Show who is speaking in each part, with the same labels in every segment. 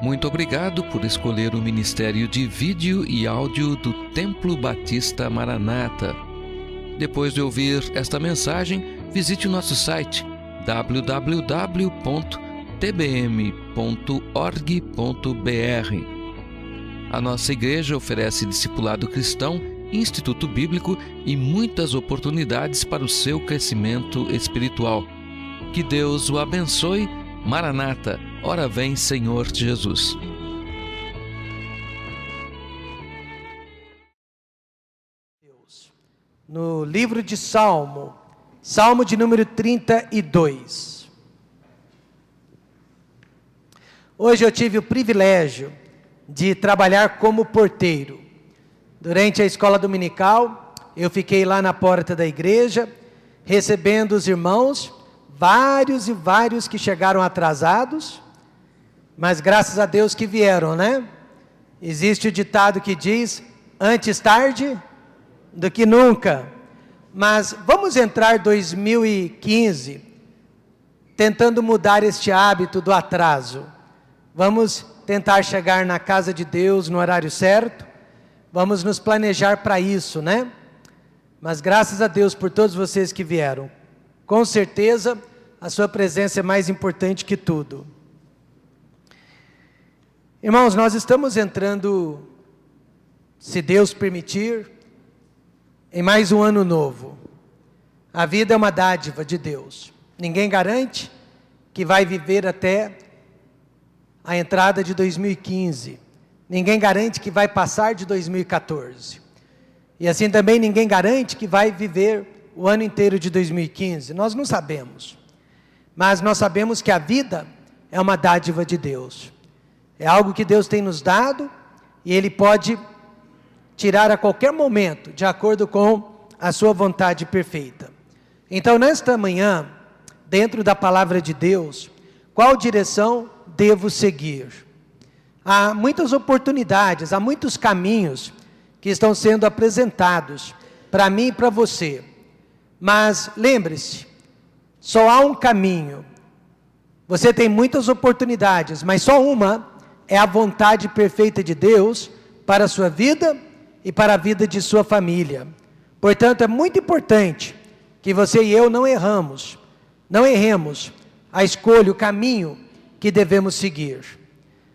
Speaker 1: Muito obrigado por escolher o Ministério de Vídeo e Áudio do Templo Batista Maranata. Depois de ouvir esta mensagem, visite o nosso site www.tbm.org.br. A nossa igreja oferece discipulado cristão, instituto bíblico e muitas oportunidades para o seu crescimento espiritual. Que Deus o abençoe. Maranata, ora vem, Senhor Jesus.
Speaker 2: No livro de Salmo de número 32. Hoje eu tive o privilégio de trabalhar como porteiro. Durante a escola dominical, eu fiquei lá na porta da igreja, recebendo os irmãos, vários e vários que chegaram atrasados, mas graças a Deus que vieram, né? Existe o ditado que diz, antes tarde do que nunca. Mas vamos entrar 2015 tentando mudar este hábito do atraso. Vamos tentar chegar na casa de Deus no horário certo. Vamos nos planejar para isso, né? Mas graças a Deus por todos vocês que vieram. Com certeza, a sua presença é mais importante que tudo. Irmãos, nós estamos entrando, se Deus permitir, em mais um ano novo. A vida é uma dádiva de Deus. Ninguém garante que vai viver até a entrada de 2015. Ninguém garante que vai passar de 2014. E assim também ninguém garante que vai viver o ano inteiro de 2015. Nós não sabemos. Mas nós sabemos que a vida é uma dádiva de Deus. É algo que Deus tem nos dado e Ele pode tirar a qualquer momento, de acordo com a sua vontade perfeita. Então, nesta manhã, dentro da palavra de Deus, qual direção devo seguir? Há muitas oportunidades, há muitos caminhos que estão sendo apresentados para mim e para você. Mas lembre-se, só há um caminho. Você tem muitas oportunidades, mas só uma é a vontade perfeita de Deus para a sua vida e para a vida de sua família. Portanto, é muito importante que você e eu não erremos, não erremos a escolha, o caminho que devemos seguir.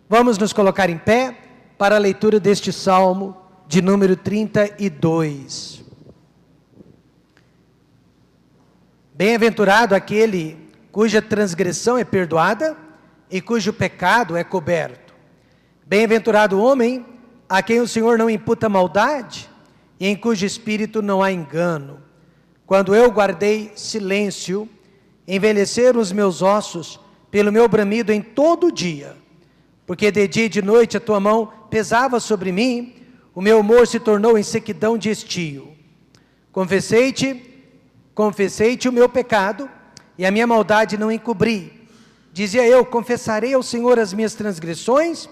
Speaker 2: Vamos nos colocar em pé para a leitura deste Salmo de número 32. Bem-aventurado aquele cuja transgressão é perdoada e cujo pecado é coberto. Bem-aventurado o homem a quem o Senhor não imputa maldade e em cujo espírito não há engano. Quando eu guardei silêncio, envelheceram os meus ossos pelo meu bramido em todo o dia. Porque de dia e de noite a tua mão pesava sobre mim, o meu humor se tornou em sequidão de estio. Confessei-te o meu pecado, e a minha maldade não encobri. Dizia eu, confessarei ao Senhor as minhas transgressões,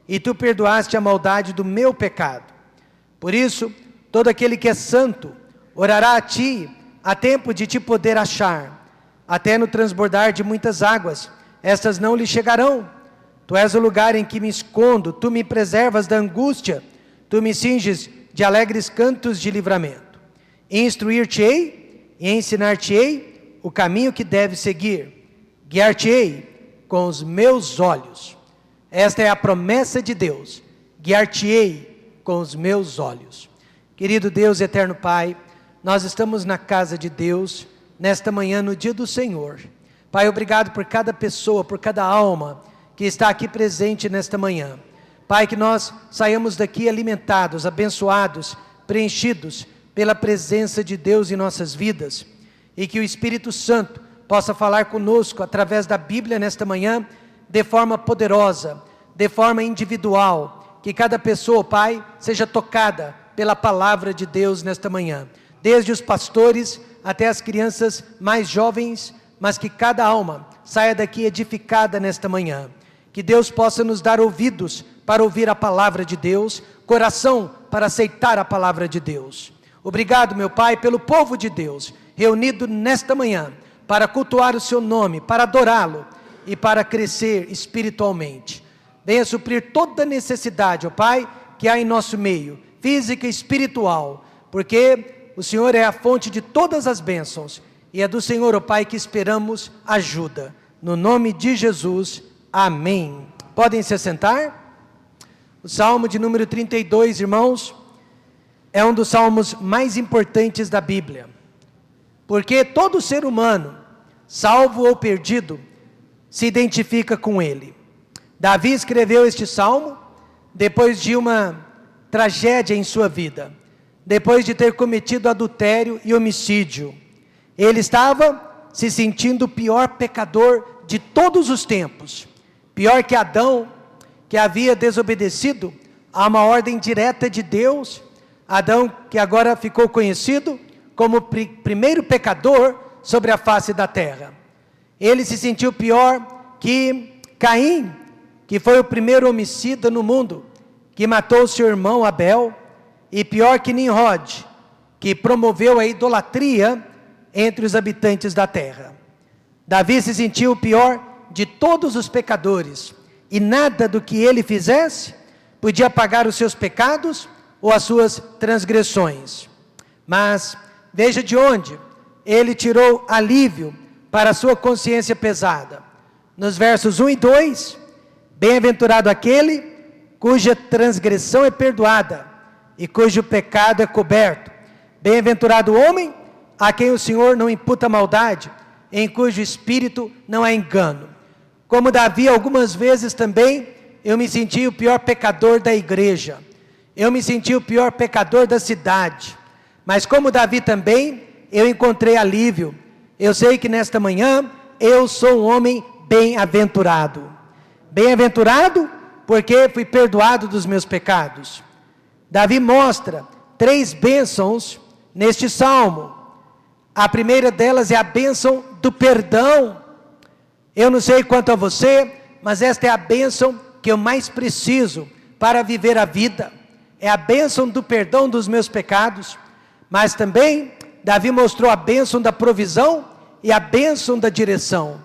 Speaker 2: e tu perdoaste a maldade do meu pecado. Por isso, todo aquele que é santo, orará a ti, a tempo de te poder achar. Até no transbordar de muitas águas, estas não lhe chegarão. Tu és o lugar em que me escondo, tu me preservas da angústia, tu me cinges de alegres cantos de livramento. Instruir-te-ei e ensinar-te-ei o caminho que deves seguir. Guiar-te-ei com os meus olhos. Esta é a promessa de Deus. Guiar-te-ei com os meus olhos. Querido Deus e eterno Pai, nós estamos na casa de Deus, nesta manhã, no dia do Senhor. Pai, obrigado por cada pessoa, por cada alma que está aqui presente nesta manhã. Pai, que nós saiamos daqui alimentados, abençoados, preenchidos pela presença de Deus em nossas vidas, e que o Espírito Santo possa falar conosco através da Bíblia nesta manhã, de forma poderosa, de forma individual, que cada pessoa, Pai, seja tocada pela palavra de Deus nesta manhã, desde os pastores até as crianças mais jovens, mas que cada alma saia daqui edificada nesta manhã. Que Deus possa nos dar ouvidos para ouvir a palavra de Deus, coração para aceitar a palavra de Deus. Obrigado, meu Pai, pelo povo de Deus, reunido nesta manhã, para cultuar o seu nome, para adorá-lo e para crescer espiritualmente. venha suprir toda necessidade, ó Pai, que há em nosso meio, física e espiritual, porque o Senhor é a fonte de todas as bênçãos, e é do Senhor, ó Pai, que esperamos ajuda. No nome de Jesus, amém. Podem se assentar? O Salmo de número 32, irmãos, é um dos salmos mais importantes da Bíblia, porque todo ser humano, salvo ou perdido, se identifica com ele. Davi escreveu este salmo depois de uma tragédia em sua vida, depois de ter cometido adultério e homicídio. Ele estava se sentindo o pior pecador de todos os tempos, pior que Adão, que havia desobedecido a uma ordem direta de Deus. Adão, que agora ficou conhecido como o primeiro pecador sobre a face da terra. Ele se sentiu pior que Caim, que foi o primeiro homicida no mundo, que matou seu irmão Abel, e pior que Nimrod, que promoveu a idolatria entre os habitantes da terra. Davi se sentiu o pior de todos os pecadores, e nada do que ele fizesse podia apagar os seus pecados ou as suas transgressões. Mas veja de onde ele tirou alívio para a sua consciência pesada. Nos versos 1 e 2, bem-aventurado aquele cuja transgressão é perdoada e cujo pecado é coberto. Bem-aventurado o homem a quem o Senhor não imputa maldade, em cujo espírito não há engano. Como Davi, algumas vezes também, eu me senti o pior pecador da igreja. Eu me senti o pior pecador da cidade. Mas como Davi também, eu encontrei alívio. Eu sei que nesta manhã, eu sou um homem bem-aventurado. Bem-aventurado porque fui perdoado dos meus pecados. Davi mostra 3 bênçãos neste salmo. A primeira delas é a bênção do perdão. Eu não sei quanto a você, mas esta é a bênção que eu mais preciso para viver a vida. É a bênção do perdão dos meus pecados. Mas também, Davi mostrou a bênção da provisão e a bênção da direção.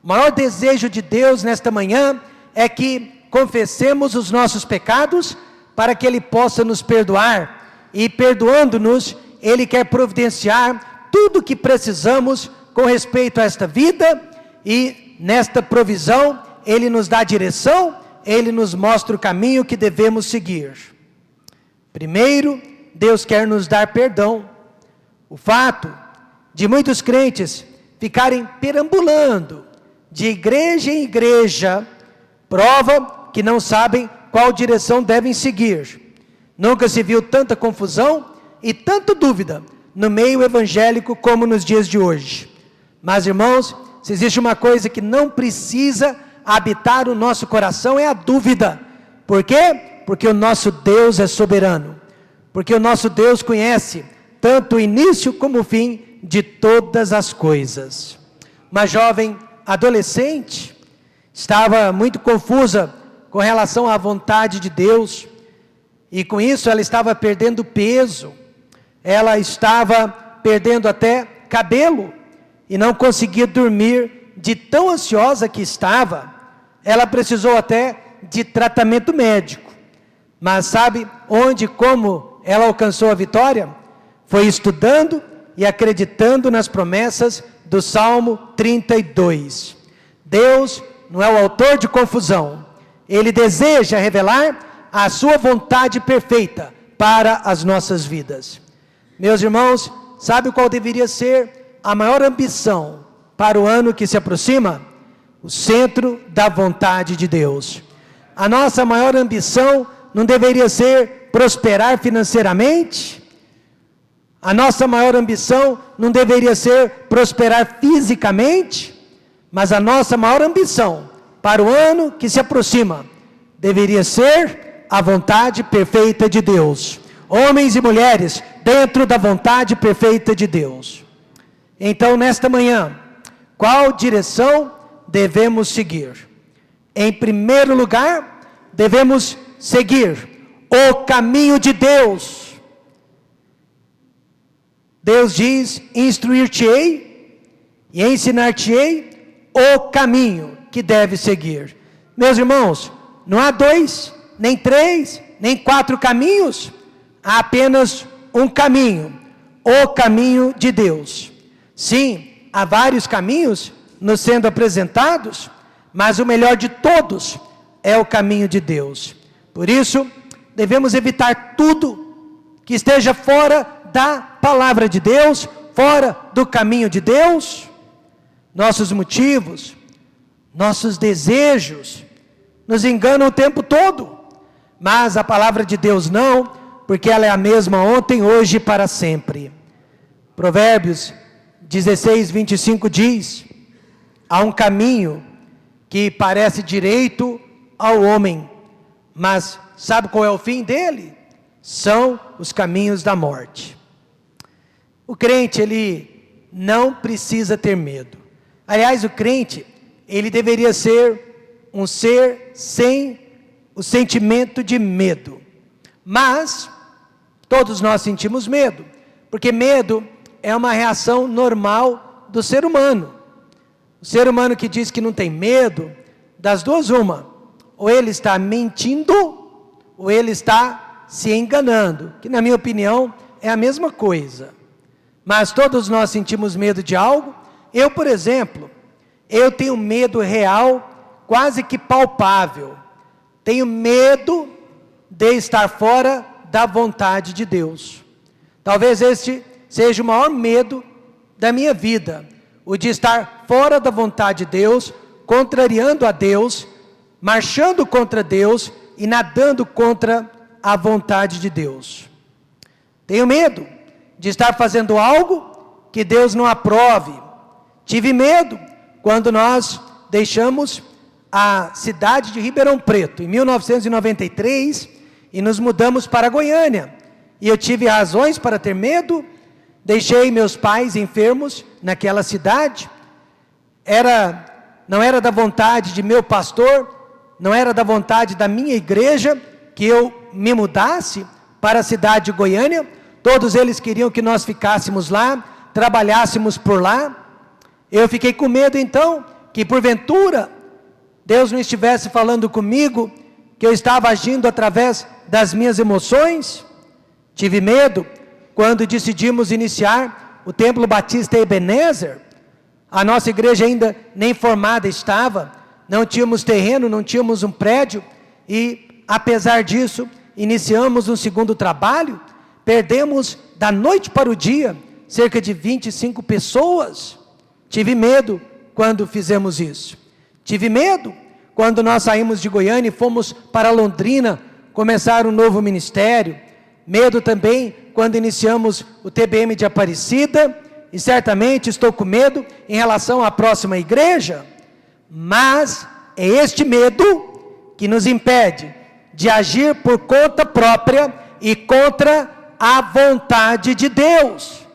Speaker 2: O maior desejo de Deus nesta manhã é que confessemos os nossos pecados para que Ele possa nos perdoar. E perdoando-nos, Ele quer providenciar tudo o que precisamos com respeito a esta vida, e nesta provisão Ele nos dá a direção, Ele nos mostra o caminho que devemos seguir. Primeiro, Deus quer nos dar perdão. O fato de muitos crentes ficarem perambulando de igreja em igreja prova que não sabem qual direção devem seguir. Nunca se viu tanta confusão e tanta dúvida no meio evangélico como nos dias de hoje. Mas, irmãos, se existe uma coisa que não precisa habitar o nosso coração, é a dúvida. Por quê? Porque o nosso Deus é soberano. Porque o nosso Deus conhece tanto o início como o fim de todas as coisas. Uma jovem adolescente estava muito confusa com relação à vontade de Deus, e com isso ela estava perdendo peso, ela estava perdendo até cabelo, e não conseguia dormir de tão ansiosa que estava. Ela precisou até de tratamento médico. Mas sabe onde, como ela alcançou a vitória? Foi estudando e acreditando nas promessas do Salmo 32. Deus não é o autor de confusão. Ele deseja revelar a sua vontade perfeita para as nossas vidas. Meus irmãos, sabe qual deveria ser a maior ambição para o ano que se aproxima? O centro da vontade de Deus. A nossa maior ambição não deveria ser prosperar financeiramente? A nossa maior ambição não deveria ser prosperar fisicamente? Mas a nossa maior ambição para o ano que se aproxima deveria ser a vontade perfeita de Deus. Homens e mulheres dentro da vontade perfeita de Deus. Então, nesta manhã, qual direção devemos seguir? Em primeiro lugar, devemos seguir o caminho de Deus. Deus diz: instruir-te-ei e ensinar-te-ei o caminho que deve seguir. Meus irmãos, não há 2, nem 3, nem 4 caminhos, há apenas um caminho, o caminho de Deus. Sim, há vários caminhos nos sendo apresentados, mas o melhor de todos é o caminho de Deus. Por isso, devemos evitar tudo que esteja fora da palavra de Deus, fora do caminho de Deus. Nossos motivos, nossos desejos nos enganam o tempo todo, mas a palavra de Deus não, porque ela é a mesma ontem, hoje e para sempre. Provérbios 16, 25 diz: há um caminho que parece direito ao homem, mas sabe qual é o fim dele? São os caminhos da morte. O crente, ele não precisa ter medo. Aliás, o crente, ele deveria ser um ser sem o sentimento de medo. Mas todos nós sentimos medo, porque medo é uma reação normal do ser humano. O ser humano que diz que não tem medo, das duas uma: ou ele está mentindo, ou ele está se enganando, que na minha opinião é a mesma coisa. Mas todos nós sentimos medo de algo. Eu, por exemplo, eu tenho medo real, quase que palpável. Tenho medo de estar fora da vontade de Deus. Talvez este seja o maior medo da minha vida, o de estar fora da vontade de Deus, contrariando a Deus, marchando contra Deus e nadando contra a vontade de Deus. Tenho medo de estar fazendo algo que Deus não aprove. Tive medo quando nós deixamos a cidade de Ribeirão Preto, em 1993, e nos mudamos para Goiânia. E eu tive razões para ter medo. Deixei meus pais enfermos naquela cidade. Não era da vontade de meu pastor, não era da vontade da minha igreja que eu me mudasse para a cidade de Goiânia. Todos eles queriam que nós ficássemos lá, trabalhássemos por lá. Eu fiquei com medo então, que porventura Deus não estivesse falando comigo, que eu estava agindo através das minhas emoções. Tive medo quando decidimos iniciar o Templo Batista Ebenezer. A nossa igreja ainda nem formada estava, não tínhamos terreno, não tínhamos um prédio, e apesar disso, iniciamos um segundo trabalho. Perdemos da noite para o dia cerca de 25 pessoas. Tive medo quando fizemos isso. Tive medo quando nós saímos de Goiânia e fomos para Londrina começar um novo ministério. Medo também quando iniciamos o TBM de Aparecida, e certamente estou com medo em relação à próxima igreja. Mas é este medo que nos impede de agir por conta própria e contra a vontade de Deus.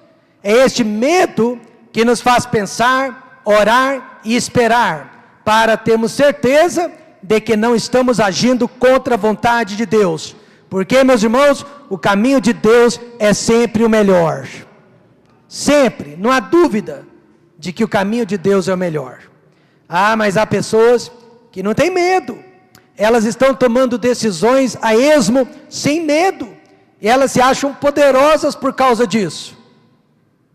Speaker 2: É este medo que nos faz pensar, orar e esperar, para termos certeza de que não estamos agindo contra a vontade de Deus. Porque, meus irmãos, o caminho de Deus é sempre o melhor. Sempre, não há dúvida de que o caminho de Deus é o melhor. Ah, mas há pessoas que não têm medo. Elas estão tomando decisões a esmo, sem medo. E elas se acham poderosas por causa disso.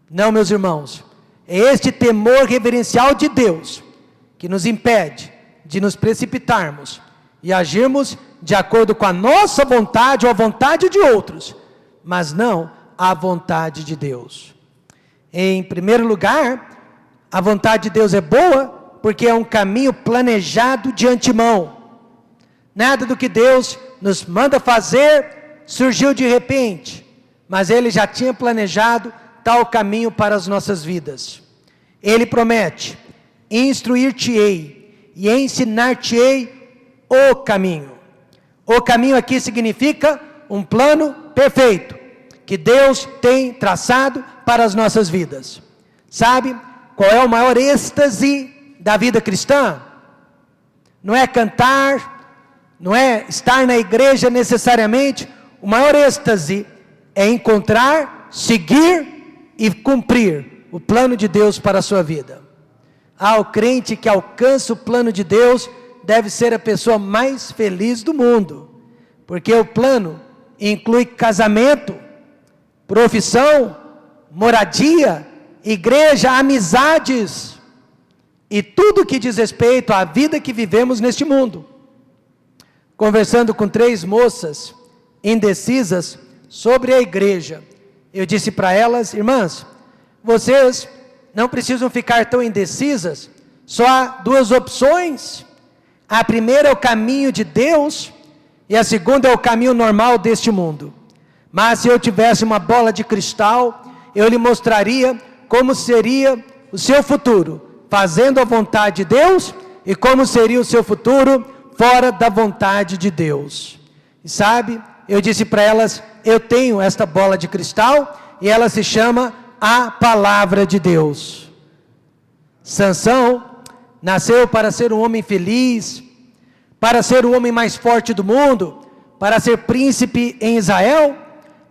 Speaker 2: Não, meus irmãos. É este temor reverencial de Deus que nos impede de nos precipitarmos e agirmos de acordo com a nossa vontade ou a vontade de outros, mas não a vontade de Deus. Em primeiro lugar, a vontade de Deus é boa porque é um caminho planejado de antemão. Nada do que Deus nos manda fazer surgiu de repente, mas Ele já tinha planejado tal caminho para as nossas vidas. Ele promete: instruir-te-ei e ensinar-te-ei o caminho. O caminho aqui significa um plano perfeito que Deus tem traçado para as nossas vidas. Sabe qual é o maior êxtase da vida cristã? Não é cantar, não é estar na igreja necessariamente. O maior êxtase é encontrar, seguir e cumprir o plano de Deus para a sua vida. O crente que alcança o plano de Deus deve ser a pessoa mais feliz do mundo, porque o plano inclui casamento, profissão, moradia, igreja, amizades e tudo que diz respeito à vida que vivemos neste mundo. Conversando com 3 moças indecisas sobre a igreja, eu disse para elas: irmãs, vocês não precisam ficar tão indecisas, só há 2 opções. A primeira é o caminho de Deus e a segunda é o caminho normal deste mundo. Mas se eu tivesse uma bola de cristal, eu lhe mostraria como seria o seu futuro, fazendo a vontade de Deus, e como seria o seu futuro fora da vontade de Deus. E sabe, eu disse para elas: eu tenho esta bola de cristal, e ela se chama a Palavra de Deus. Sansão nasceu para ser um homem feliz, para ser o homem mais forte do mundo, para ser príncipe em Israel,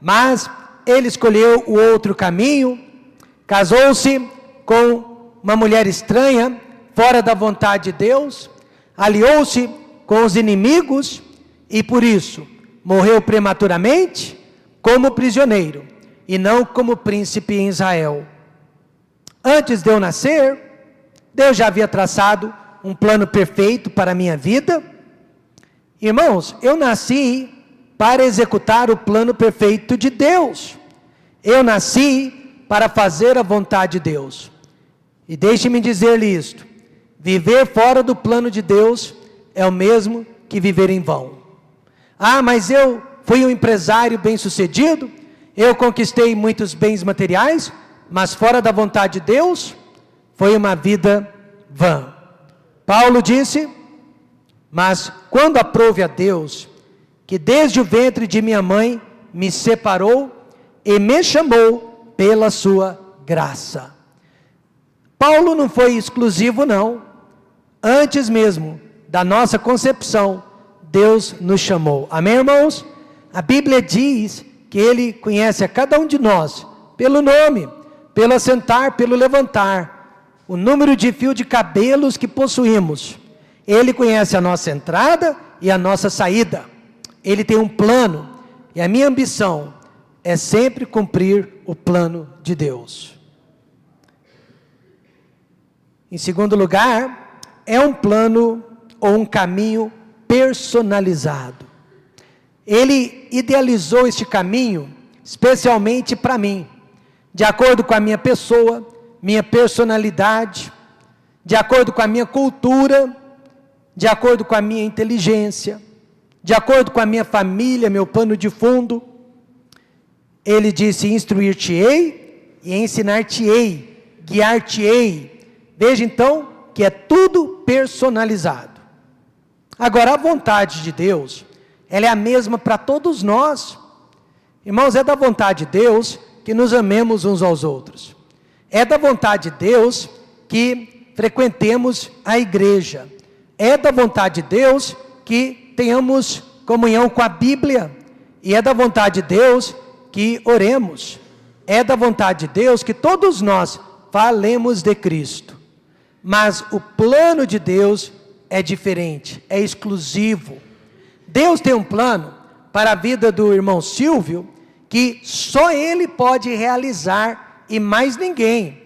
Speaker 2: mas ele escolheu o outro caminho, casou-se com uma mulher estranha, fora da vontade de Deus, aliou-se com os inimigos e por isso morreu prematuramente como prisioneiro e não como príncipe em Israel. Antes de eu nascer, Deus já havia traçado um plano perfeito para a minha vida. Irmãos, eu nasci para executar o plano perfeito de Deus. Eu nasci para fazer a vontade de Deus. E deixe-me dizer-lhe isto: viver fora do plano de Deus é o mesmo que viver em vão. Ah, mas eu fui um empresário bem-sucedido, eu conquistei muitos bens materiais, mas fora da vontade de Deus, foi uma vida vã. Paulo disse: mas quando aprove a Deus, que desde o ventre de minha mãe me separou e me chamou pela sua graça. Paulo não foi exclusivo não, antes mesmo da nossa concepção, Deus nos chamou. Amém, irmãos? A Bíblia diz que Ele conhece a cada um de nós, pelo nome, pelo assentar, pelo levantar, o número de fio de cabelos que possuímos. Ele conhece a nossa entrada e a nossa saída. Ele tem um plano, e a minha ambição é sempre cumprir o plano de Deus. Em segundo lugar, é um plano ou um caminho personalizado. Ele idealizou este caminho especialmente para mim, de acordo com a minha pessoa, minha personalidade, de acordo com a minha cultura, de acordo com a minha inteligência, de acordo com a minha família, meu pano de fundo. Ele disse: instruir-te-ei e ensinar-te-ei, guiar-te-ei. Veja então que é tudo personalizado. Agora, a vontade de Deus, ela é a mesma para todos nós. Irmãos, é da vontade de Deus que nos amemos uns aos outros. É da vontade de Deus que frequentemos a igreja. É da vontade de Deus que tenhamos comunhão com a Bíblia. E é da vontade de Deus que oremos. É da vontade de Deus que todos nós falemos de Cristo. Mas o plano de Deus é diferente, é exclusivo. Deus tem um plano para a vida do irmão Silvio, que só ele pode realizar e mais ninguém.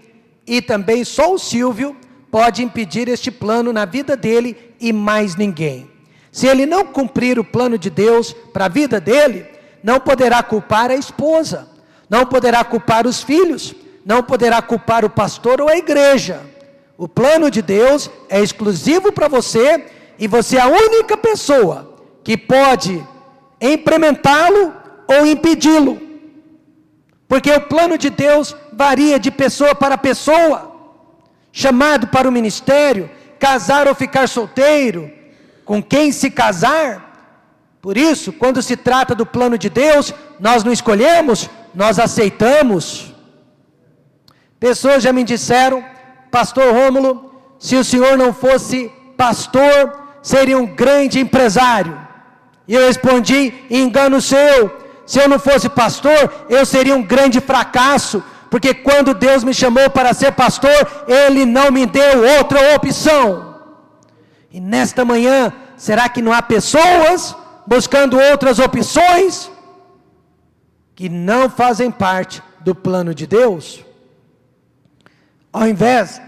Speaker 2: E também só o Silvio pode impedir este plano na vida dele e mais ninguém. Se ele não cumprir o plano de Deus para a vida dele, não poderá culpar a esposa, não poderá culpar os filhos, não poderá culpar o pastor ou a igreja. O plano de Deus é exclusivo para você, e você é a única pessoa que pode implementá-lo ou impedi-lo. Porque o plano de Deus varia de pessoa para pessoa. Chamado para o ministério, casar ou ficar solteiro, com quem se casar. Por isso, quando se trata do plano de Deus, nós não escolhemos, nós aceitamos. Pessoas já me disseram: pastor Rômulo, se o senhor não fosse pastor, seria um grande empresário. E eu respondi: engano seu. Se eu não fosse pastor, eu seria um grande fracasso, porque quando Deus me chamou para ser pastor, Ele não me deu outra opção. E nesta manhã, será que não há pessoas buscando outras opções que não fazem parte do plano de Deus? Ao invés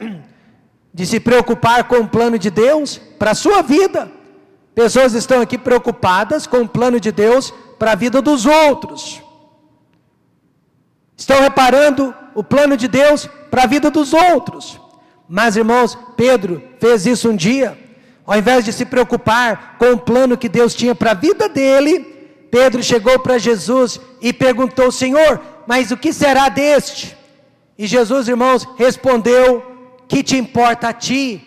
Speaker 2: de se preocupar com o plano de Deus para a sua vida, pessoas estão aqui preocupadas com o plano de Deus para a vida dos outros. Estão reparando o plano de Deus para a vida dos outros. Mas, irmãos, Pedro fez isso um dia. Ao invés de se preocupar com o plano que Deus tinha para a vida dele, Pedro chegou para Jesus e perguntou: Senhor, mas o que será deste? E Jesus, irmãos, respondeu: que te importa a ti?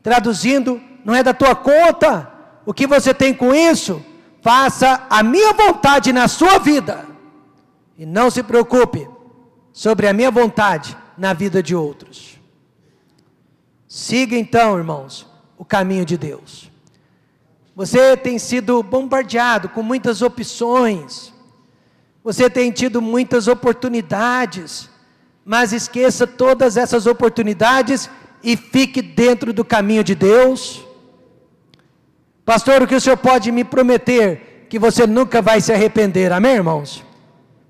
Speaker 2: Traduzindo, não é da tua conta. O que você tem com isso? Faça a minha vontade na sua vida. E não se preocupe sobre a minha vontade na vida de outros. Siga então, irmãos, o caminho de Deus. Você tem sido bombardeado com muitas opções. Você tem tido muitas oportunidades. Mas esqueça todas essas oportunidades e fique dentro do caminho de Deus. Pastor, o que o senhor pode me prometer? Que você nunca vai se arrepender, amém, irmãos?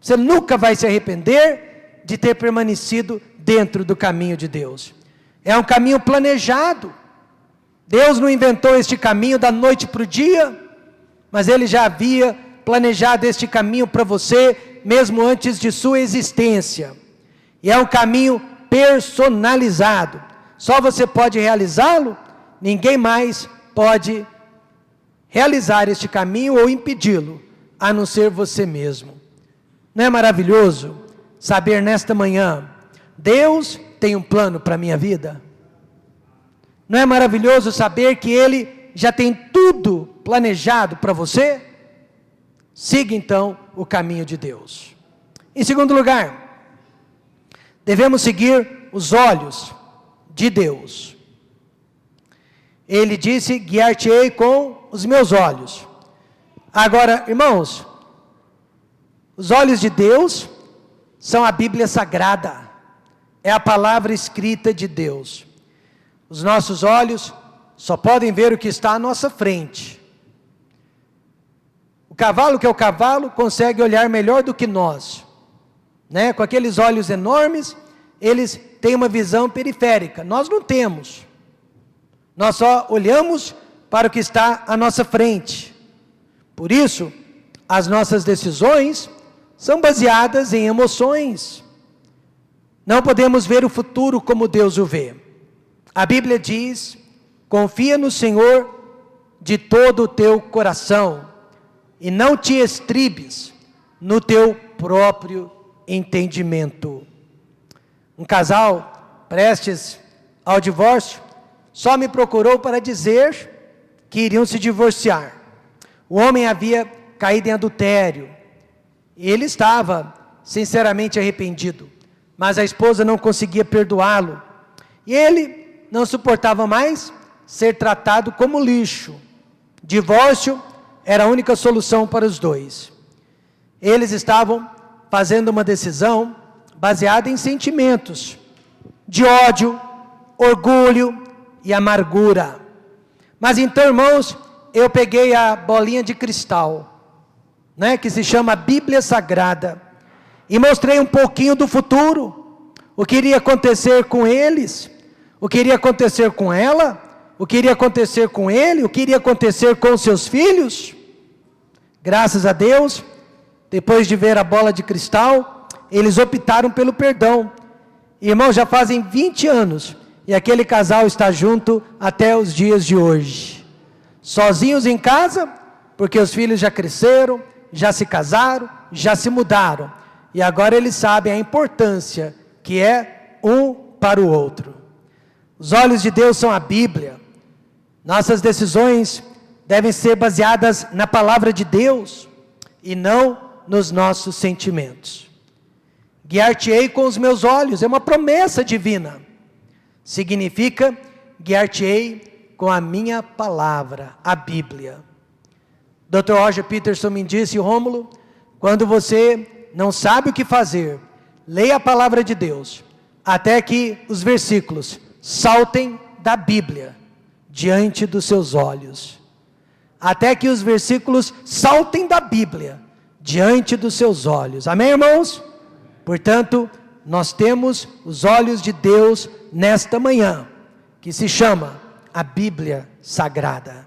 Speaker 2: Você nunca vai se arrepender de ter permanecido dentro do caminho de Deus. É um caminho planejado. Deus não inventou este caminho da noite para o dia, mas Ele já havia planejado este caminho para você, mesmo antes de sua existência. E é um caminho personalizado. Só você pode realizá-lo, ninguém mais pode realizar este caminho ou impedi-lo, a não ser você mesmo. Não é maravilhoso saber nesta manhã, Deus tem um plano para a minha vida? Não é maravilhoso saber que Ele já tem tudo planejado para você? Siga então o caminho de Deus. Em segundo lugar, devemos seguir os olhos de Deus. Ele disse: guiar-te-ei com os meus olhos. Agora, irmãos, os olhos de Deus são a Bíblia Sagrada. É a palavra escrita de Deus. Os nossos olhos só podem ver o que está à nossa frente. O cavalo, que é o cavalo, consegue olhar melhor do que nós, né? Com aqueles olhos enormes, eles têm uma visão periférica. Nós não temos. Nós só olhamos para o que está à nossa frente. Por isso, as nossas decisões são baseadas em emoções. Não podemos ver o futuro como Deus o vê. A Bíblia diz: confia no Senhor de todo o teu coração e não te estribes no teu próprio entendimento. Um casal prestes ao divórcio só me procurou para dizer que iriam se divorciar. O homem havia caído em adultério e ele estava sinceramente arrependido, mas a esposa não conseguia perdoá-lo e ele não suportava mais ser tratado como lixo. Divórcio era a única solução para os dois. Eles estavam fazendo uma decisão baseada em sentimentos de ódio, orgulho e amargura. Mas então, irmãos, eu peguei a bolinha de cristal, né, que se chama Bíblia Sagrada, e mostrei um pouquinho do futuro, o que iria acontecer com eles, o que iria acontecer com ela, o que iria acontecer com ele, o que iria acontecer com seus filhos. Graças a Deus, depois de ver a bola de cristal, eles optaram pelo perdão. Irmãos, já fazem 20 anos, e aquele casal está junto até os dias de hoje. Sozinhos em casa, porque os filhos já cresceram, já se casaram, já se mudaram. E agora eles sabem a importância que é um para o outro. Os olhos de Deus são a Bíblia. Nossas decisões devem ser baseadas na palavra de Deus e não nos nossos sentimentos. Guiar-te-ei com os meus olhos, é uma promessa divina. Significa guiar-te-ei com a minha palavra, a Bíblia. Dr. Roger Peterson me disse: Rômulo, quando você não sabe o que fazer, leia a palavra de Deus, até que os versículos saltem da Bíblia. diante dos seus olhos. Até que os versículos saltem da Bíblia diante dos seus olhos. Amém, irmãos? Portanto, nós temos os olhos de Deus nesta manhã, que se chama a Bíblia Sagrada.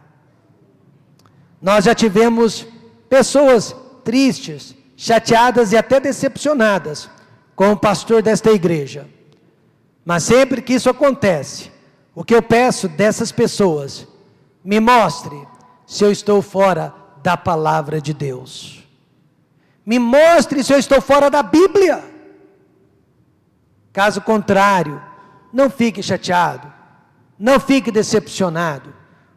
Speaker 2: Nós já tivemos pessoas tristes, chateadas e até decepcionadas com o pastor desta igreja. Mas sempre que isso acontece, o que eu peço dessas pessoas, me mostre se eu estou fora da palavra de Deus. Me mostre se eu estou fora da Bíblia. Caso contrário, não fique chateado, não fique decepcionado,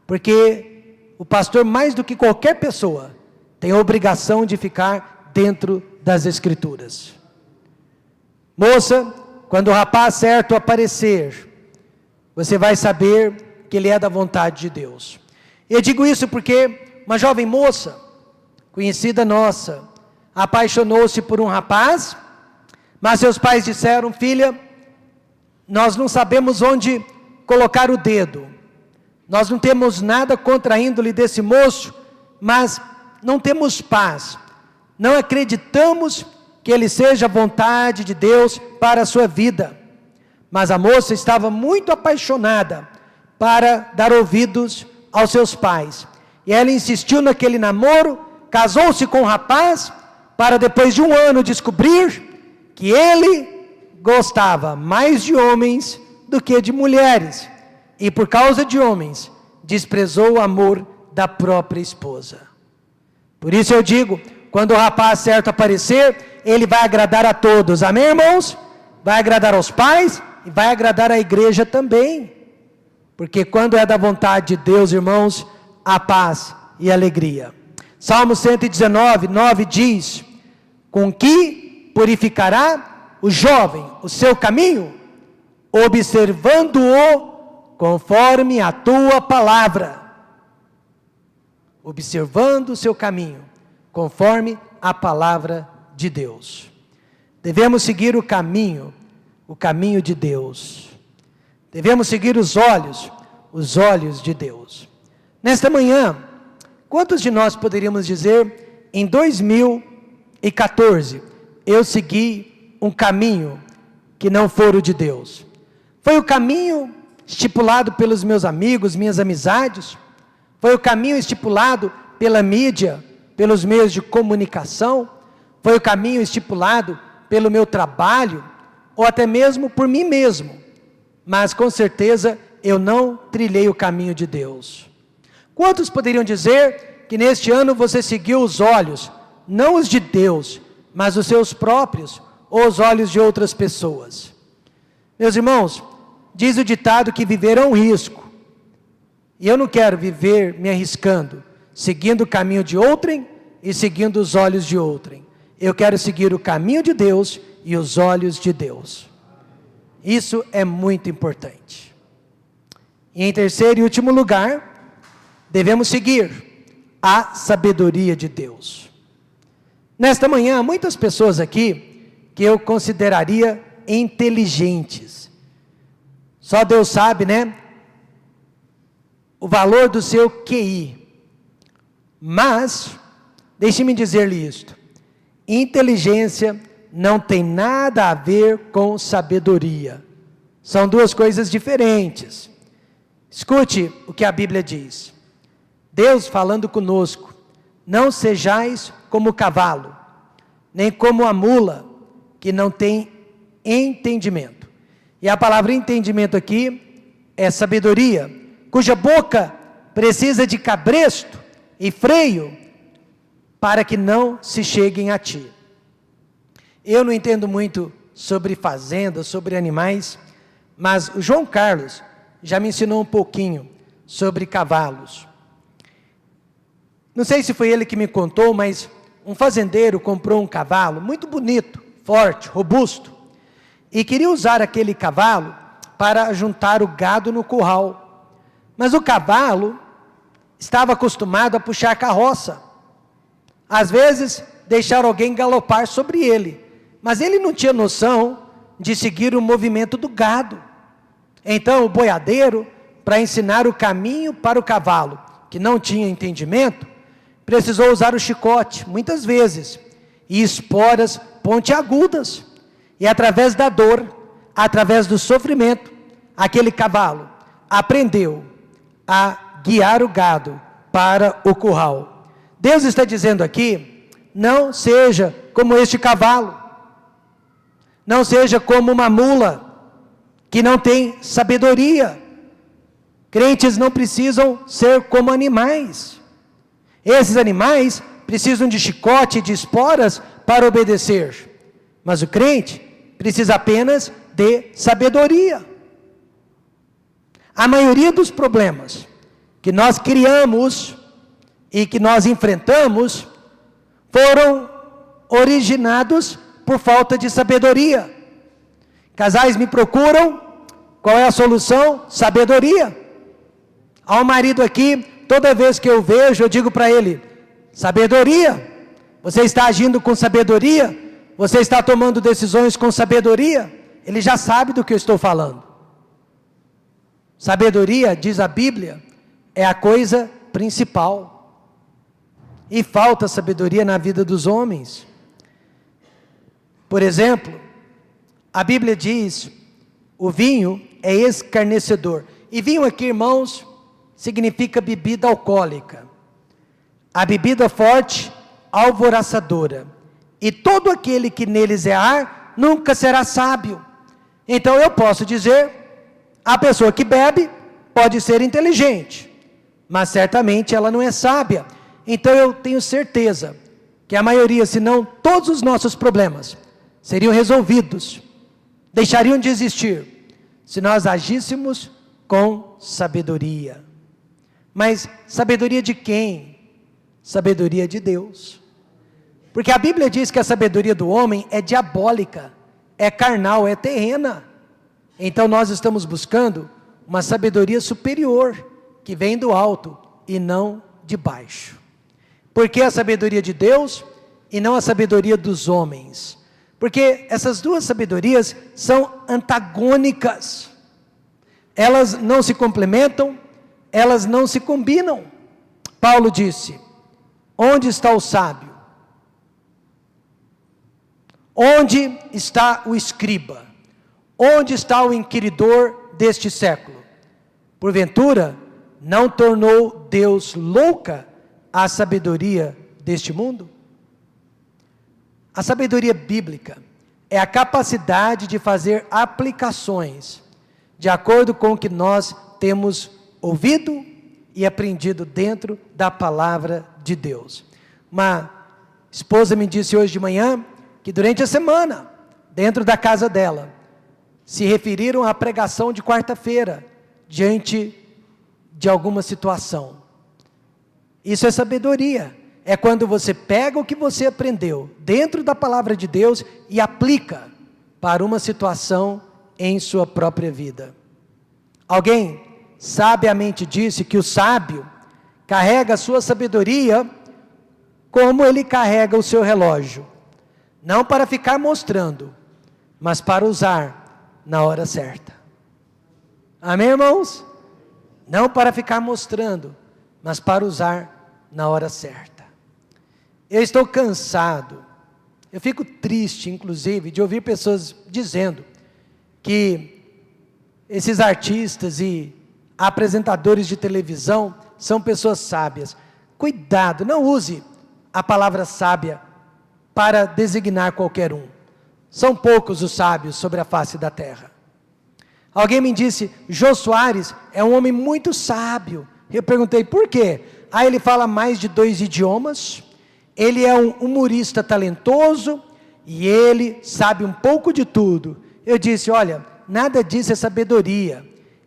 Speaker 2: porque o pastor, mais do que qualquer pessoa, tem a obrigação de ficar dentro das Escrituras. Moça, quando o rapaz certo aparecer, você vai saber que ele é da vontade de Deus. Eu digo isso porque uma jovem moça, conhecida nossa, apaixonou-se por um rapaz, mas seus pais disseram: filha, nós não sabemos onde colocar o dedo, nós não temos nada contra a índole desse moço, mas não temos paz, não acreditamos que ele seja a vontade de Deus para a sua vida. Mas a moça estava muito apaixonada para dar ouvidos aos seus pais, e ela insistiu naquele namoro, casou-se com o rapaz, para depois de um ano descobrir que ele gostava mais de homens do que de mulheres, e por causa de homens, desprezou o amor da própria esposa. Por isso eu digo, quando o rapaz certo aparecer, ele vai agradar a todos, amém, irmãos? Vai agradar aos pais e vai agradar a igreja também, porque quando é da vontade de Deus, irmãos, há paz e alegria. Salmo 119, 9 diz: com que purificará o jovem o seu caminho? Observando-o conforme a tua palavra. Observando o seu caminho, conforme a palavra de Deus. Devemos seguir o caminho de Deus. Devemos seguir os olhos de Deus. Nesta manhã, quantos de nós poderíamos dizer, em 2014, eu segui um caminho que não for o de Deus? Foi o caminho estipulado pelos meus amigos, minhas amizades? Foi o caminho estipulado pela mídia, pelos meios de comunicação? Foi o caminho estipulado pelo meu trabalho? Ou até mesmo por mim mesmo? Mas com certeza eu não trilhei o caminho de Deus. Quantos poderiam dizer que neste ano você seguiu os olhos, não os de Deus, mas os seus próprios, ou os olhos de outras pessoas? Meus irmãos, diz o ditado que viver é um risco. E eu não quero viver me arriscando, seguindo o caminho de outrem e seguindo os olhos de outrem. Eu quero seguir o caminho de Deus e os olhos de Deus. Isso é muito importante. E em terceiro e último lugar, devemos seguir a sabedoria de Deus. Nesta manhã, muitas pessoas aqui que eu consideraria inteligentes. Só Deus sabe, né? O valor do seu QI. Mas, deixe-me dizer-lhe isto: inteligência não tem nada a ver com sabedoria. São duas coisas diferentes. Escute o que a Bíblia diz. Deus falando conosco: não sejais como o cavalo, nem como a mula, que não tem entendimento. E a palavra entendimento aqui é sabedoria, cuja boca precisa de cabresto e freio, para que não se cheguem a ti. Eu não entendo muito sobre fazenda, sobre animais, mas o João Carlos já me ensinou um pouquinho sobre cavalos. Não sei se foi ele que me contou, mas um fazendeiro comprou um cavalo muito bonito, forte, robusto, e queria usar aquele cavalo para juntar o gado no curral. Mas o cavalo estava acostumado a puxar carroça. Às vezes, deixar alguém galopar sobre ele, mas ele não tinha noção de seguir o movimento do gado. Então o boiadeiro para ensinar o caminho para o cavalo, que não tinha entendimento, precisou usar o chicote, muitas vezes, e esporas pontiagudas, e através da dor, através do sofrimento, aquele cavalo aprendeu a guiar o gado para o curral. Deus está dizendo aqui, não seja como este cavalo, não seja como uma mula, que não tem sabedoria. Crentes não precisam ser como animais. Esses animais precisam de chicote e de esporas para obedecer. Mas o crente precisa apenas de sabedoria. A maioria dos problemas que nós criamos e que nós enfrentamos foram originados por falta de sabedoria. Casais me procuram, qual é a solução? Sabedoria. Há um marido aqui, toda vez que eu vejo, eu digo para ele, sabedoria. Você está agindo com sabedoria? Você está tomando decisões com sabedoria? Ele já sabe do que eu estou falando. Sabedoria, diz a Bíblia, é a coisa principal. E falta sabedoria na vida dos homens. Por exemplo, a Bíblia diz, o vinho é escarnecedor. E vinho aqui, irmãos, significa bebida alcoólica. A bebida forte, alvoraçadora. E todo aquele que neles é ar, nunca será sábio. Então eu posso dizer, a pessoa que bebe pode ser inteligente, mas certamente ela não é sábia. Então eu tenho certeza que a maioria, se não todos os nossos problemas, seriam resolvidos, deixariam de existir, se nós agíssemos com sabedoria. Mas sabedoria de quem? Sabedoria de Deus. Porque a Bíblia diz que a sabedoria do homem é diabólica, é carnal, é terrena. Então nós estamos buscando uma sabedoria superior, que vem do alto e não de baixo. Por que a sabedoria de Deus e não a sabedoria dos homens? Porque essas duas sabedorias são antagônicas. Elas não se complementam, elas não se combinam. Paulo disse, onde está o sábio? Onde está o escriba? Onde está o inquiridor deste século? Porventura, não tornou Deus louca a sabedoria deste mundo? A sabedoria bíblica é a capacidade de fazer aplicações de acordo com o que nós temos ouvido e aprendido dentro da palavra de Deus. Uma esposa me disse hoje de manhã que durante a semana, dentro da casa dela, se referiram à pregação de quarta-feira, diante de alguma situação. Isso é sabedoria. É quando você pega o que você aprendeu dentro da palavra de Deus e aplica para uma situação em sua própria vida. Alguém sabiamente disse que o sábio carrega a sua sabedoria como ele carrega o seu relógio. Não para ficar mostrando, mas para usar na hora certa. Amém, irmãos? Não para ficar mostrando, mas para usar na hora certa. Eu estou cansado, eu fico triste, inclusive, de ouvir pessoas dizendo que esses artistas e apresentadores de televisão são pessoas sábias. Cuidado, não use a palavra sábia para designar qualquer um. São poucos os sábios sobre a face da terra. Alguém me disse, Jô Soares é um homem muito sábio. Eu perguntei, por quê? Ele fala mais de 2 idiomas, ele é um humorista talentoso, e ele sabe um pouco de tudo. Eu disse, olha, nada disso é sabedoria.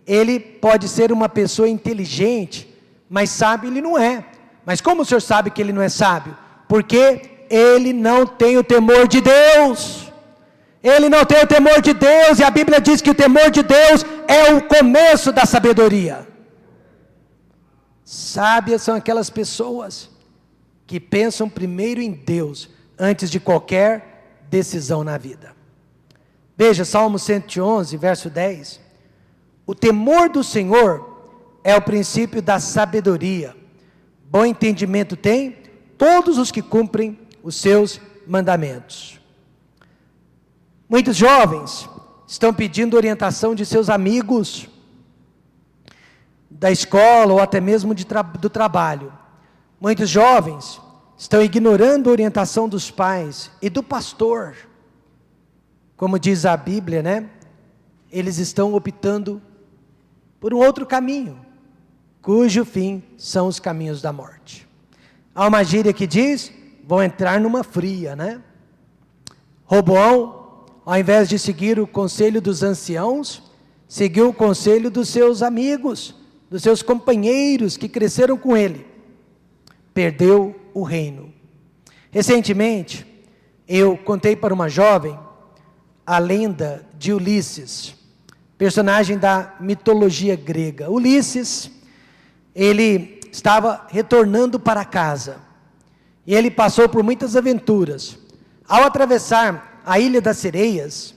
Speaker 2: Ele pode ser uma pessoa inteligente, mas sábio ele não é. Mas como o senhor sabe que ele não é sábio? Porque ele não tem o temor de Deus. Ele não tem o temor de Deus, e a Bíblia diz que o temor de Deus é o começo da sabedoria. Sábias são aquelas pessoas que pensam primeiro em Deus, antes de qualquer decisão na vida. Veja, Salmo 111, verso 10. O temor do Senhor é o princípio da sabedoria. Bom entendimento tem todos os que cumprem os seus mandamentos. Muitos jovens estão pedindo orientação de seus amigos, da escola ou até mesmo do trabalho. Muitos jovens estão ignorando a orientação dos pais e do pastor. Como diz a Bíblia, né? Eles estão optando por um outro caminho, cujo fim são os caminhos da morte. Há uma gíria que diz, vão entrar numa fria, né? Roboão, ao invés de seguir o conselho dos anciãos, seguiu o conselho dos seus amigos, dos seus companheiros que cresceram com ele. Perdeu o reino. Recentemente, eu contei para uma jovem a lenda de Ulisses, personagem da mitologia grega. Ulisses, ele estava retornando para casa, e ele passou por muitas aventuras. Ao atravessar a Ilha das Sereias,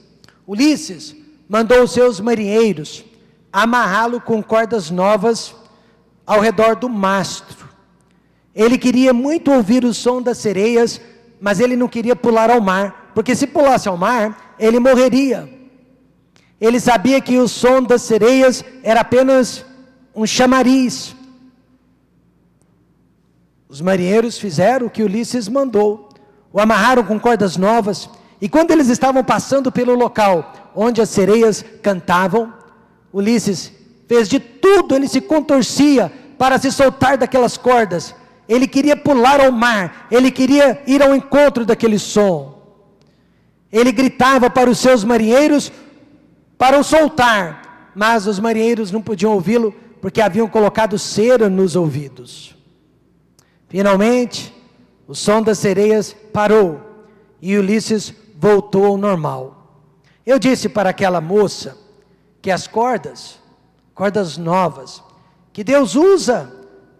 Speaker 2: Ulisses mandou os seus marinheiros amarrá-lo com cordas novas ao redor do mastro. Ele queria muito ouvir o som das sereias, mas ele não queria pular ao mar, porque se pulasse ao mar, ele morreria. Ele sabia que o som das sereias era apenas um chamariz. Os marinheiros fizeram o que Ulisses mandou, o amarraram com cordas novas, e quando eles estavam passando pelo local onde as sereias cantavam, Ulisses fez de tudo, ele se contorcia para se soltar daquelas cordas. Ele queria pular ao mar, ele queria ir ao encontro daquele som. Ele gritava para os seus marinheiros para o soltar, mas os marinheiros não podiam ouvi-lo porque haviam colocado cera nos ouvidos. Finalmente, o som das sereias parou e Ulisses voltou ao normal. Eu disse para aquela moça que as cordas novas, que Deus usa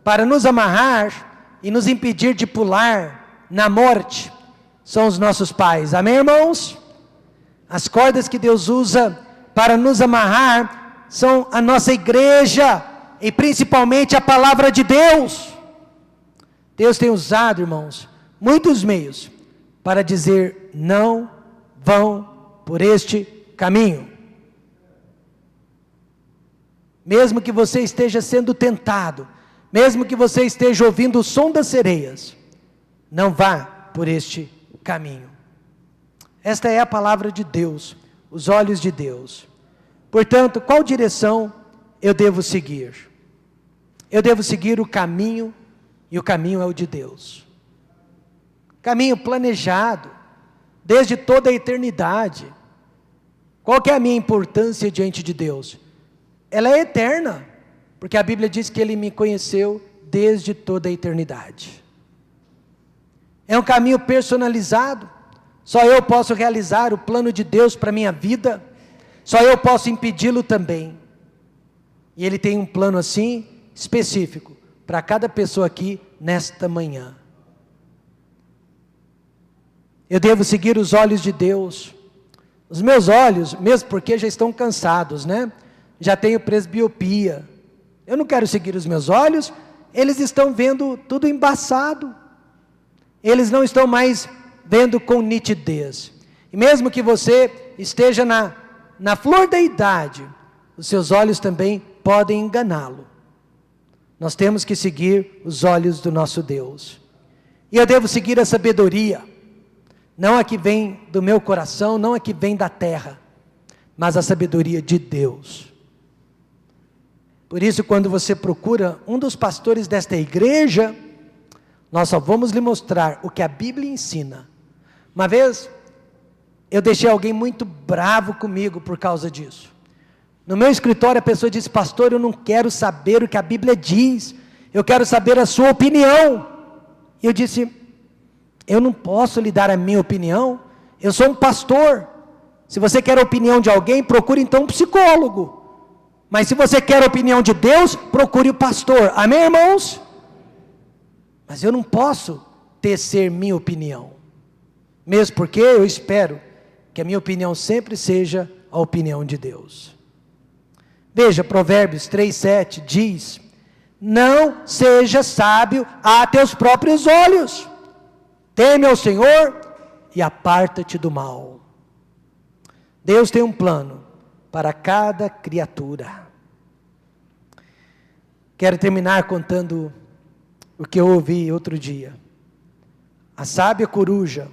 Speaker 2: para nos amarrar e nos impedir de pular na morte, são os nossos pais. Amém, irmãos? As cordas que Deus usa para nos amarrar são a nossa igreja e principalmente a palavra de Deus. Deus tem usado, irmãos, muitos meios para dizer: não vão por este caminho. Mesmo que você esteja sendo tentado, mesmo que você esteja ouvindo o som das sereias, não vá por este caminho. Esta é a palavra de Deus, os olhos de Deus. Portanto, qual direção eu devo seguir? Eu devo seguir o caminho, e o caminho é o de Deus. Caminho planejado, desde toda a eternidade. Qual que é a minha importância diante de Deus? Ela é eterna, porque a Bíblia diz que Ele me conheceu desde toda a eternidade. É um caminho personalizado, só eu posso realizar o plano de Deus para a minha vida, só eu posso impedi-lo também. E Ele tem um plano assim, específico, para cada pessoa aqui nesta manhã. Eu devo seguir os olhos de Deus. Os meus olhos, mesmo porque já estão cansados, né? Já tenho presbiopia. Eu não quero seguir os meus olhos, eles estão vendo tudo embaçado. Eles não estão mais vendo com nitidez. E mesmo que você esteja na flor da idade, os seus olhos também podem enganá-lo. Nós temos que seguir os olhos do nosso Deus. E eu devo seguir a sabedoria, não a que vem do meu coração, não a que vem da terra, mas a sabedoria de Deus. Por isso, quando você procura um dos pastores desta igreja, nós só vamos lhe mostrar o que a Bíblia ensina. Uma vez, eu deixei alguém muito bravo comigo por causa disso. No meu escritório, a pessoa disse: pastor, eu não quero saber o que a Bíblia diz, eu quero saber a sua opinião. E eu disse: eu não posso lhe dar a minha opinião, eu sou um pastor. Se você quer a opinião de alguém, procure então um psicólogo. Mas se você quer a opinião de Deus, procure o pastor. Amém, irmãos? Mas eu não posso tecer minha opinião. Mesmo porque eu espero que a minha opinião sempre seja a opinião de Deus. Veja, Provérbios 3:7 diz: não seja sábio a teus próprios olhos, teme ao Senhor e aparta-te do mal. Deus tem um plano para cada criatura. Quero terminar contando o que eu ouvi outro dia. A sábia coruja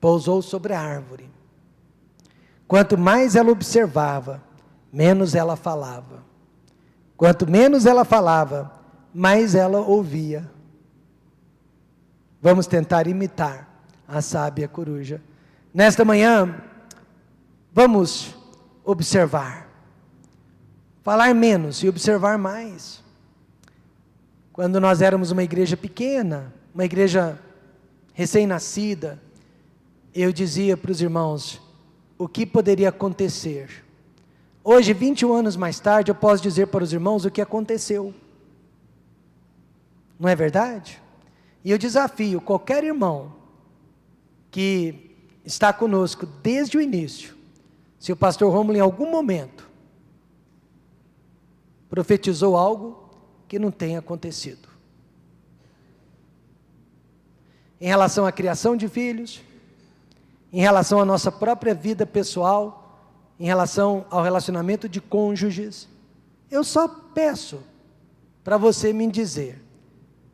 Speaker 2: pousou sobre a árvore. Quanto mais ela observava, menos ela falava. Quanto menos ela falava, mais ela ouvia. Vamos tentar imitar a sábia coruja. Nesta manhã, vamos observar. Falar menos e observar mais. Quando nós éramos uma igreja pequena, uma igreja recém-nascida, eu dizia para os irmãos o que poderia acontecer. Hoje, 21 anos mais tarde, eu posso dizer para os irmãos o que aconteceu. Não é verdade? E eu desafio qualquer irmão que está conosco desde o início, se o pastor Rômulo em algum momento profetizou algo que não tenha acontecido. Em relação à criação de filhos, em relação à nossa própria vida pessoal, em relação ao relacionamento de cônjuges, eu só peço para você me dizer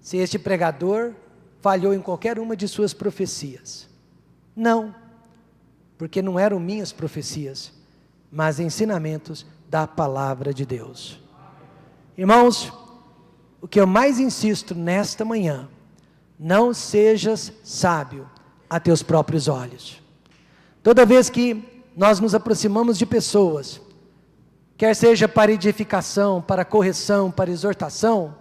Speaker 2: se este pregador falhou em qualquer uma de suas profecias. Não, porque não eram minhas profecias, mas ensinamentos da palavra de Deus. Irmãos, o que eu mais insisto nesta manhã: não sejas sábio a teus próprios olhos. Toda vez que nós nos aproximamos de pessoas, quer seja para edificação, para correção, para exortação,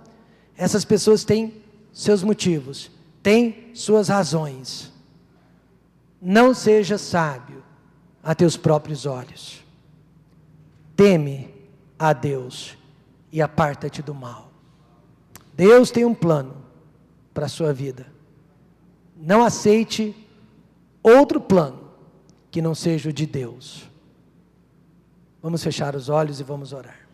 Speaker 2: essas pessoas têm seus motivos, têm suas razões. Não seja sábio a teus próprios olhos. Teme a Deus e aparta-te do mal. Deus tem um plano para a sua vida. Não aceite outro plano que não seja o de Deus. Vamos fechar os olhos e vamos orar.